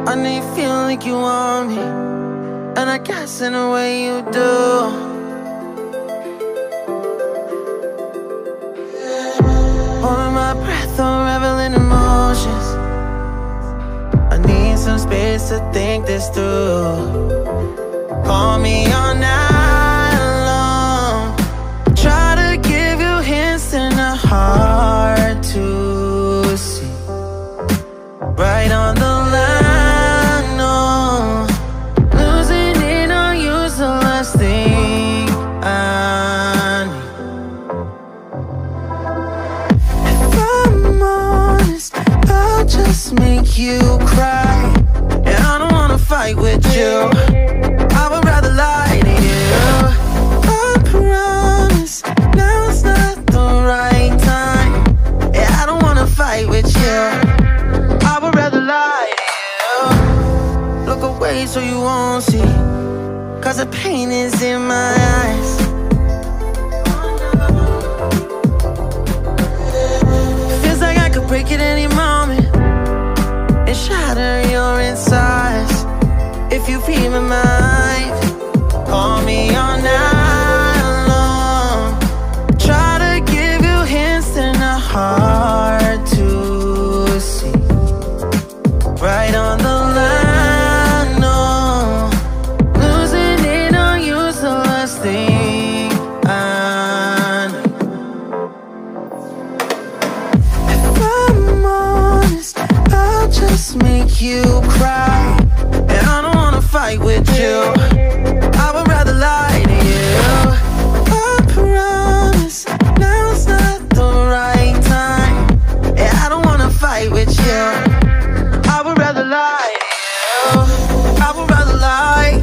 I know you feel like you want me, and I guess in a way you do. Holding my breath, I'm reveling emotions. I need some space to think this through. Call me all night long, try to give you hints and a hard to see. Right on the line, no, losing it on you's the last thing I need. If I'm honest, I'll just make you cry, and I don't wanna fight with you. I would rather lie to you. I promise now's not the right time. Yeah, I don't wanna fight with you. I would rather lie to you. Look away so you won't see, 'cause the pain is in my eyes. Feels like I could break at any moment and shatter your insides. If you read my mind, call me all night long, try to give you hints and a hard to see. Right on the line, no, losing it on you's the last thing I need. If I'm honest, I'll just make you cry, and I don't wanna fight with you. I would rather lie to you. I promise now's not the right time. Yeah, I don't wanna fight with you. I would rather lie to you. I would rather lie.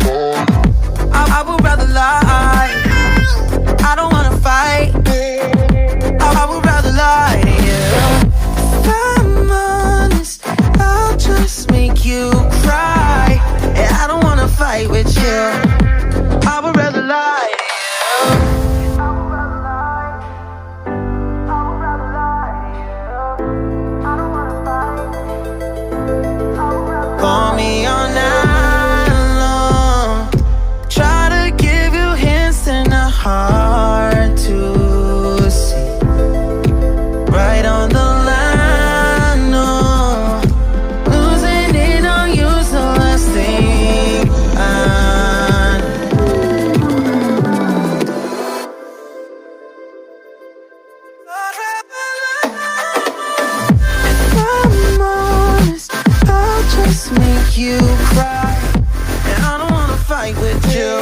I would rather lie. I don't wanna fight. I would rather lie to you. If I'm honest, I'll just make you cry, and I don't wanna fight with you. I would rather lie to you. Call me all night long, try to give you hints and a hard to see. Right on the line, no, losing it on you's the last thing I need. If I'm honest, I'll just make you cry, and I don't wanna fight with you.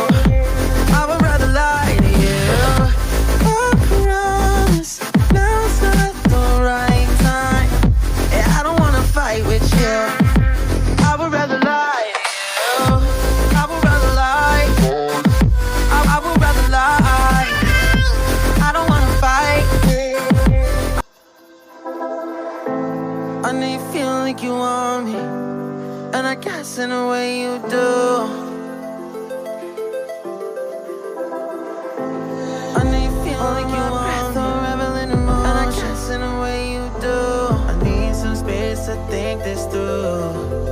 I would rather lie to you. I promise now's not the right time. Yeah, I don't wanna fight with you. I would rather lie to you. I would rather lie. I would rather lie. I don't wanna fight. I know you feel like you want me, and I guess in a way you do. I know you feel like you want me, and I guess in a way you do. I need some space to think this through.